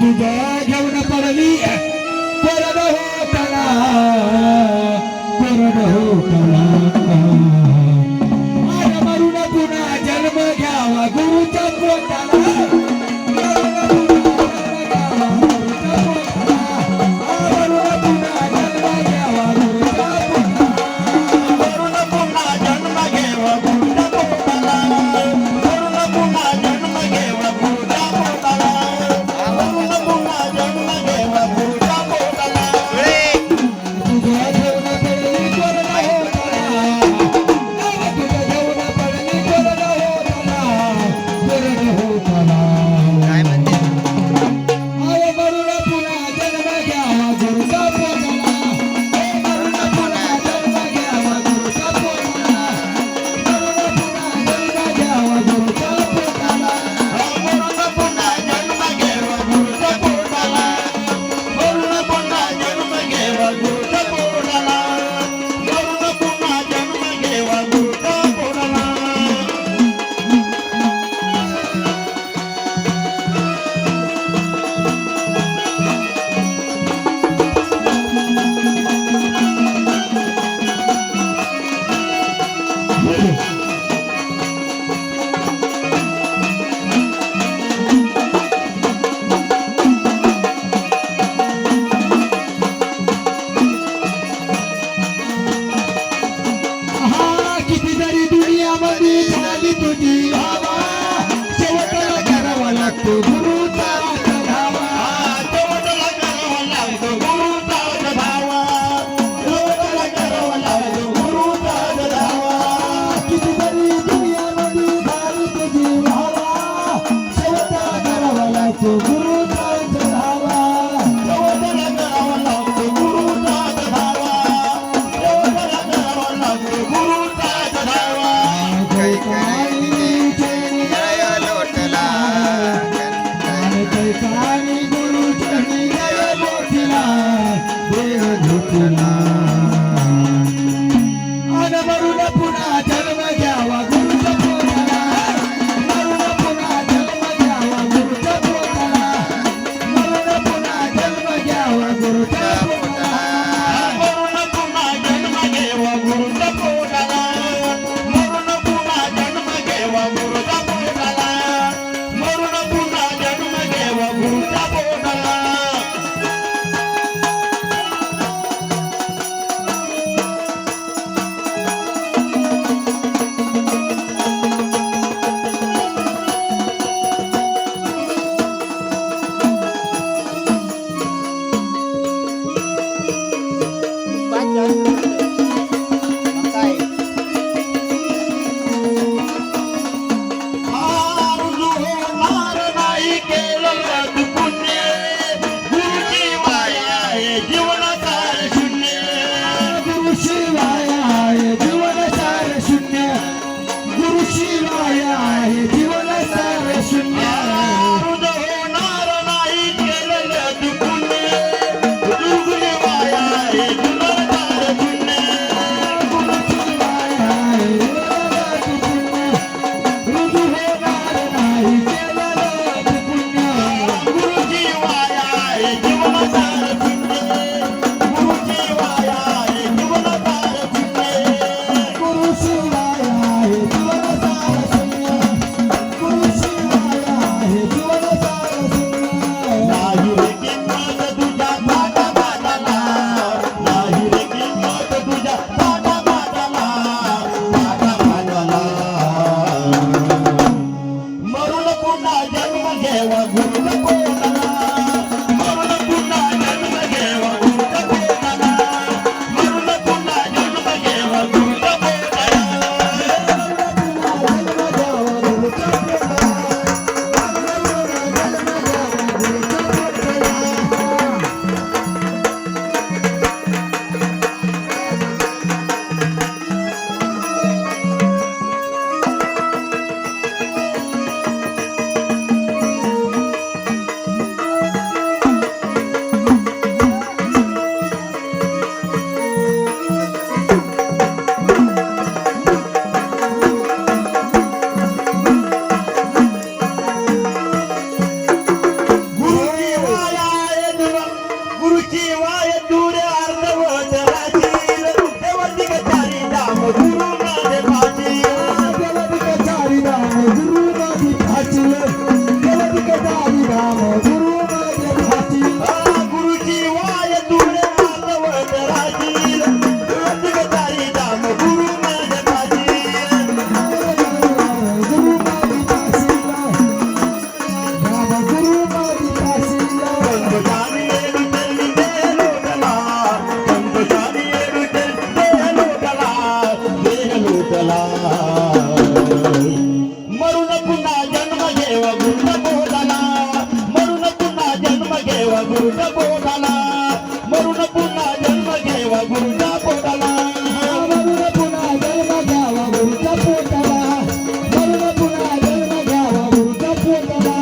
तुझ्या घेऊन पडली कोरड होताना कोरड होताना आय मरून पुन्हा जन्म घ्यावा गुरुच्या पोटाला पुन्हा जन्म घेवा गुरुच्या पोटाला, मरून पुन्हा जन्म घेवा गुरुच्या पोटाला, मरून पुन्हा जन्म घेवा गुरुच्या पोटाला, मरून पुन्हा जन्म घ्यावा गुरुच्या पोटाला, मरून पुन्हा जन्म घ्यावा गुरुच्या पोटाला.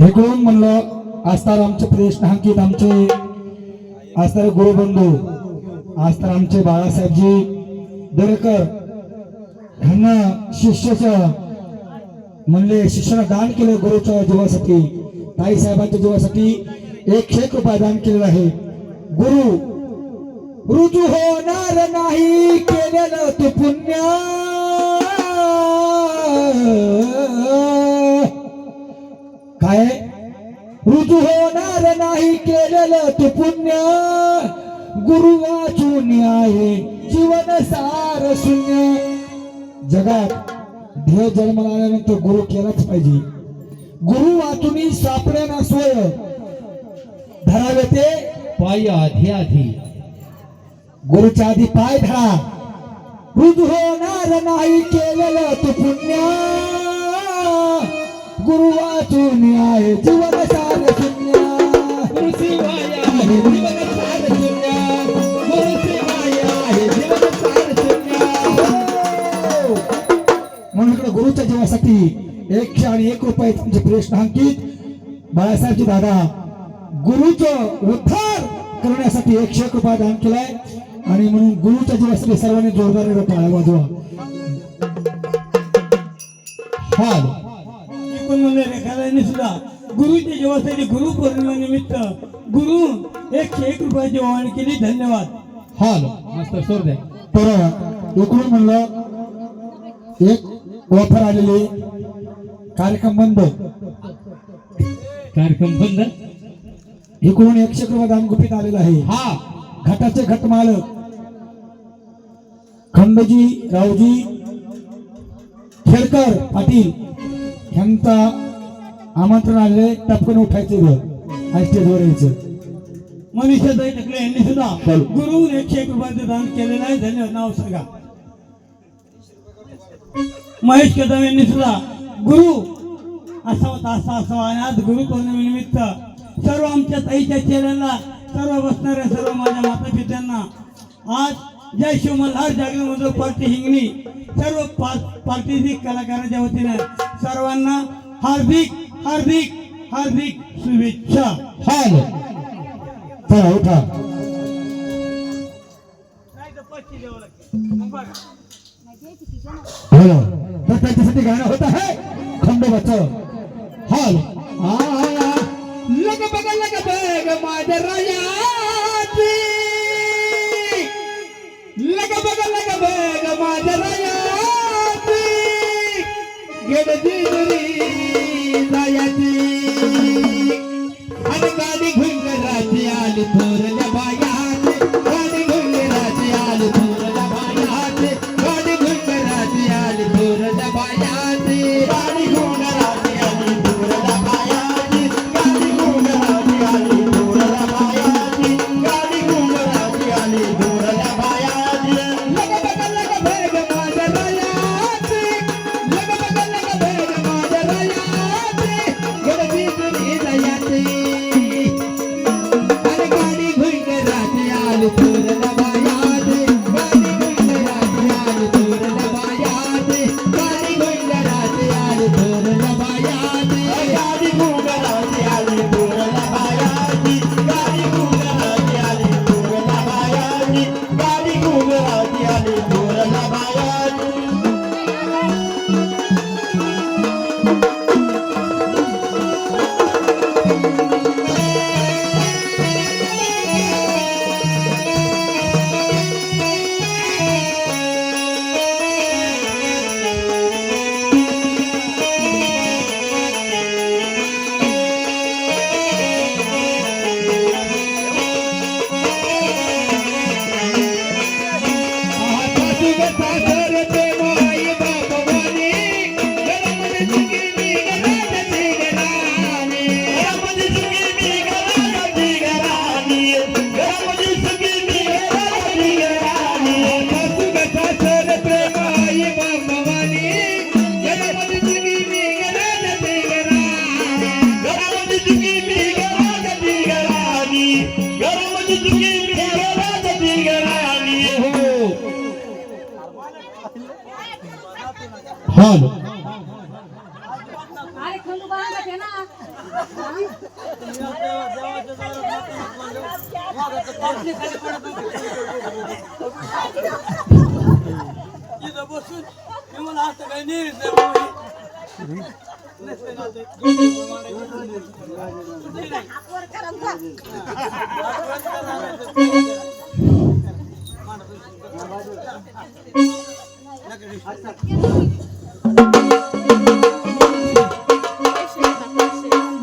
हे कोण म्हणलं असणार आमचे प्रदेशनांकित आमचे असणारे गुरुबंधू असणार आमचे बाळासाहेबजी दरेकर ह्यांना शिष्याचं म्हणले शिष्याला दान केलं गुरुच्या जीवासाठी, ताई साहेबांच्या जीवासाठी 101 रुपये दान केलेलं आहे. गुरु रुजू होणार नाही केलेलं तू पुण्य, काय रुजू होणार नाही केलेलं तू पुण्य, गुरु वाचून आहे जीवन सार शून्य. जगात ध्येय जन्माला आल्यानंतर गुरु केलाच पाहिजे. गुरु वाचून सापड्याना सोय धरावे ते पाय आधी आधी, गुरुच्या आधी पाय धरा. रुजू होणार नाही केलेलं तू पुण्य, गुरु वाचून आहे जीवन सार शून्य, गुरु शिवाय आहे जीवन सार शून्य, गुरु शिवाय आहे जीवन सार शून्य. म्हणून इकडे गुरुच्या जीवासाठी 101 रुपये तुमचे प्रदेशनांकित बाळासाहेबजी दादा गुरुचं उद्धार करण्यासाठी 101 रुपये दान केलाय. आणि म्हणून गुरुच्या जीवासाठी सर्वांनी जोरदार टाळ्या वाजवा. हाल एकूण म्हणले रेखादानी सुद्धा गुरुच्या जीवासाठी गुरु पौर्णिमेनिमित्त गुरु 101 रुपयाची ओवाळणी केली. धन्यवाद. हाल मस्त सोड दे. तर इकडून म्हणलं एक ऑफर आलेली, कार्यक्रम बंद, कार्यक्रम बंद. इकडून 101 रुपये दान गुपित आलेलं आहे. हा घटाचे घट मालक खंडजी रावजी खेडकर पाटील यांचा आमंत्रण आले. टपकन उठायचे आणि स्टेजवर यायचं. मनीषाताई टकले यांनी सुद्धा गुरु 101 रुपयाचं दान केलेलं आहे. धन्यवाद. नाव सांगा. महेश कदम यांनी सुद्धा गुरु असावा आणि आज गुरु पौर्णिमेनिमित्त सर्व आमच्या ताईच्या चेहऱ्याला, सर्व बसणाऱ्या सर्व माझ्या माता पित्यांना आज जय शिव मल्हार जागरण मधुर पार्टी हिंगणी सर्व पार्टी कलाकारांच्या वतीने सर्वांना हार्दिक हार्दिक हार्दिक शुभेच्छा. हाल चला उठा. हॅलो तर त्याच्यासाठी गाणं होत आहे खंडोबाचं. हाल लग बग माझ्या रायाची, लग बग माझ्या रायाची, गेडची रायाची आणि गाडी घुंगराची आली थोरल्या बायाची, गाडी घुंगराची आली थोरल्या बायाची, गाडी घुंगराची आली थोरल्या बायाची, गाडी घुंगराची आली थोरल्या बायाची, गाडी घुंगराची आली थोरल्या बायाची, गाडी घुंगराची आली थोरल्या बायाची. लग भेग माझ्या रायाची, लग भेग माझ्या रायाची, गडबी तुरी रायाची आणि गाडी घुंगराची आली थोरल्या बायाची, गाडी घुंगराची आली थोरल्या बायाची, गाडी घुंगराची आली थोरल्या बायाची, गाडी घुंगराची आली थोरल्या बायाची, गाडी घुंगराची आली थोरल्या बायाची, गाडी घुंगराची आली थोरल्या बायाची. हॉल अरे खंडू बाळा घे ना इथं बसून मी मला असं काही नाही हातवर करा जा.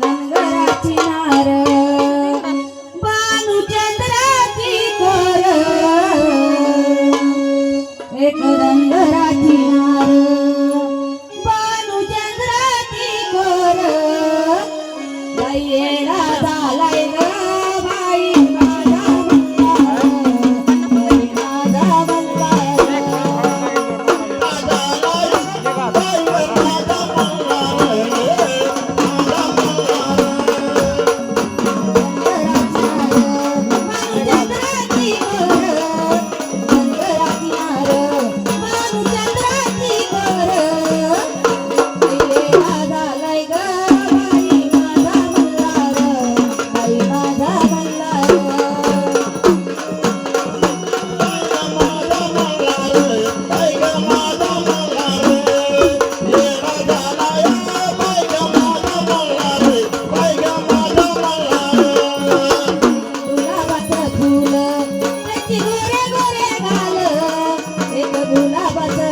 धनगराची नार भानुचंद्राची कोर एक धनगराची नार भानुचंद्राची कोर बाई येडा झालाय ग बाई माझा बंगार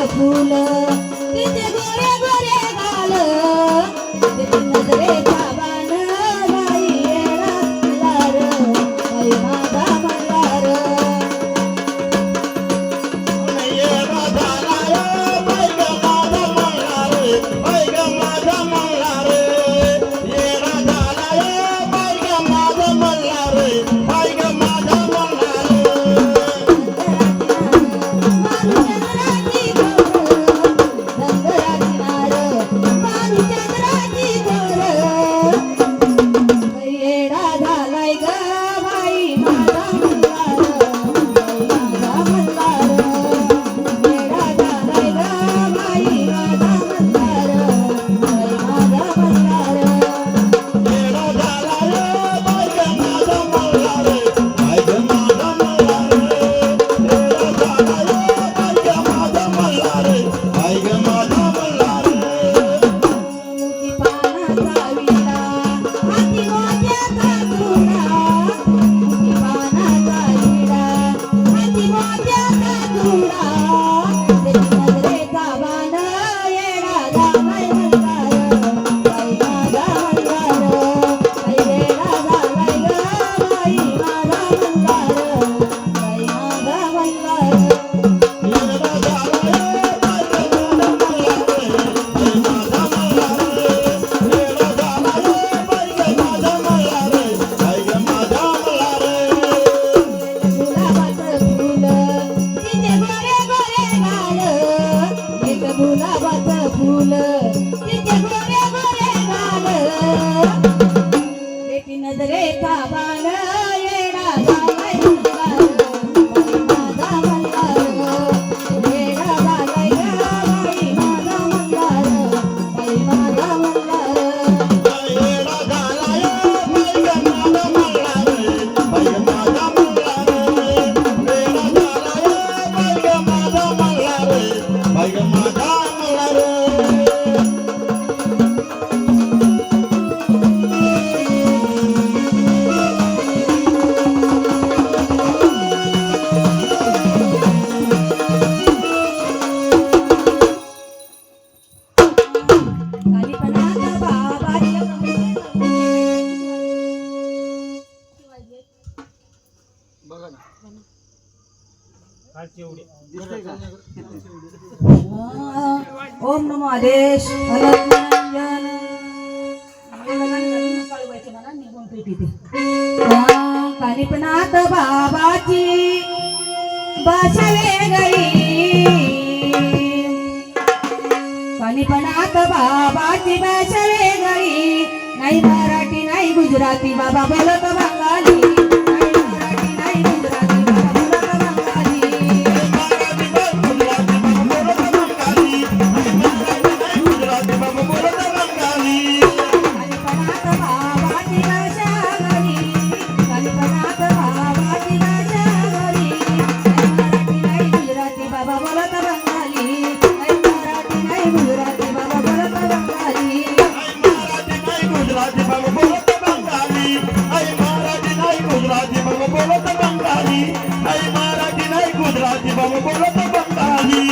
फूल तिचे गोरे गोरे गाल तिचे नजरेचा बाण बाई येडा मल्हार बाई माझा मल्हार गुलाबाचं फूल तिचे गोरे गोरे गाल बेटी नजरेचा बाण येडा झालाय मल्हार बाई माझा मल्हार येडा झालाय बाई माझा मल्हार बाई माझा मल्हार ओम नमो आदेश निरंजन कानिपनाथ बाबाची भाषा वेगळी कानिपनाथ बाबाची भाषा वेगळी नाही मराठी नाही गुजराती बाबा बोलत बंगाली नाही मराठी नाही गुजराती बाबा बोलत बंगाली बाबा बोलत बंगाली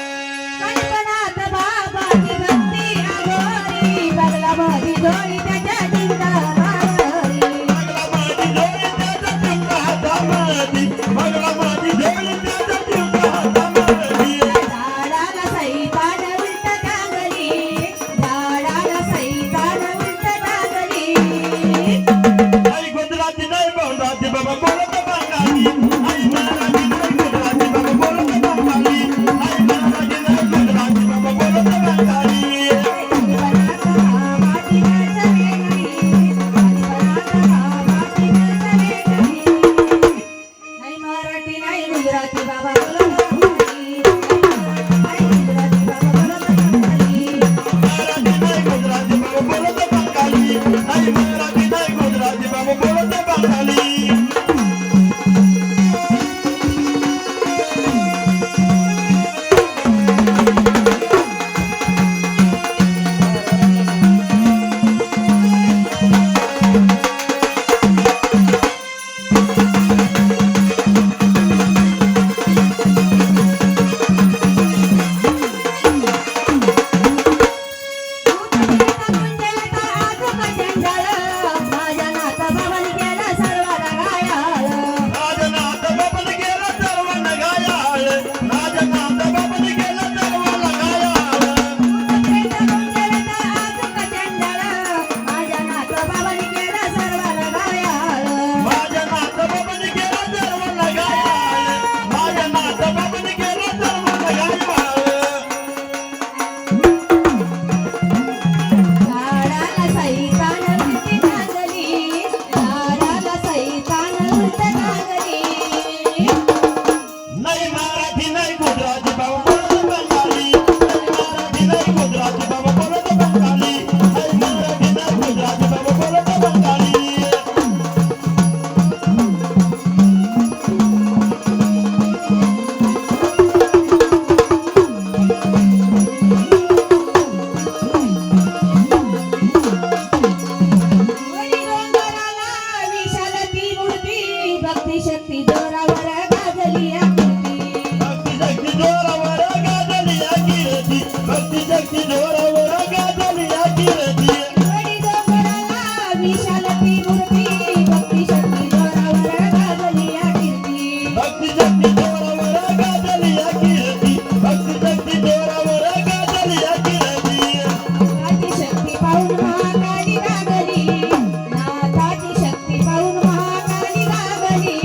कणकणात बाबाची भक्ती आगोरी बगलामध्ये जोडी त्याच्या जिंदाबारी बगला माझी जोडी त्याच्या चिमटा हातामध्ये बगला माझी जोडी त्याच्या चिमटा हातामध्ये झाडाला सैतान उलट टांगली झाडाला सैतान उलट टांगली आई गुजराती नाही बहुराती बाबा बोलत बंगाली आई मराठी नाही गुजराती बाबा बोलत बंगाली आई मराठी नाही गुजराती बाबा बोलत बंगाली नाही मराठी नाही गुजराती बाबा बोलत बंगाली. नाही गुजराती बाबा बोलत बंगाली. मराठी नाही गुजराती बाबा बोलत बंगाली आई मराठी नाही गुजराती बाबा बोलत बंगाली माझ्या नाता बाबांनी केलं सर्वाला घायाळ. राजनाथ बाबन गेला सर्वांना गायाळ राजनाथ बाबन गेला सर्वांना गायाळ माझ्या नाता बाबांनी केलं सर्वाला घायाळ. माझ्या नाथ बाबन गेला सर्वांना गायाळ माझ्या नाथ बाबन गेला सर्वांना गायाळ झाडाला सैतान उलटी टांगली झाडाला सैतान उलट टांगली. नाही मराठी नाही गुजराती बाबा बोलत बंगाली नाही मराठी नाही गुजराती बाबा बोलत बंगाली नाही मराठी नाही गुजराती बाबा बोलत बंगाली वडी डोंगराला विशाल ती मूर्ती भक्ती शक्ती जोरावर गाजली आकृती. भक्ती शक्ती जोरावर गाजली कीर्ती भक्ती शक्ती जोरावर गाजली कीर्ती वडी डोंगराला विशाल ती मूर्ती भक्ती शक्ती जोरावर गाजली आकृती. भक्ती शक्ती जोरावर गाजली कीर्ती भक्ती शक्ती जोरावर गाजली कीर्ती नाथाची शक्ती पाहून महाकाली गागली नाथाची शक्ती पाहून महाकाली गागली.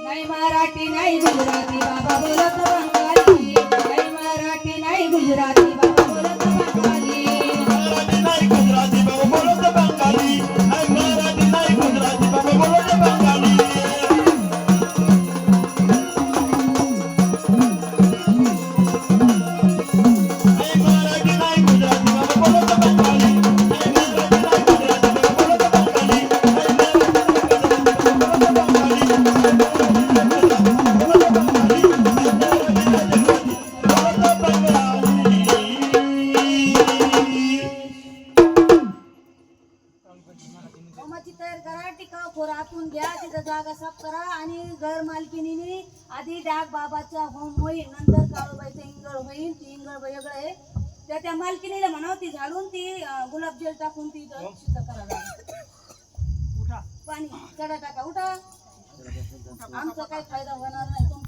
नाही मराठी नाही गुजराती बाबा बोलत बंगाली नाही मराठी नाही गुजराती बाबा बोलत बंगाली. मराठी नाही गुजराती बाबा बोलत बंगाली नाही मराठी नाही गुजराती बाबा बोलत बंगाली नाही मराठी नाही गुजराती बाबा बोलत बंगाली नाही मराठी नाही गुजराती बाबा बोलत बंगाली नाही होमाची तयार करा टिकाव खोर आतून घ्या तिथं जागा साफ करा आणि घर मालकिनीने आधी डाग बाबाचा होम होईल नंतर काळूबाईचं इंगळ होईल ती इंगळ वेगळं आहे त्या मालकिनीला म्हणावं ती झाडून ती गुलाबजल टाकून ती इथं शुद्ध करा जागा. पाणी चढा टाका उठा आमचा काही फायदा होणार नाही तुमचा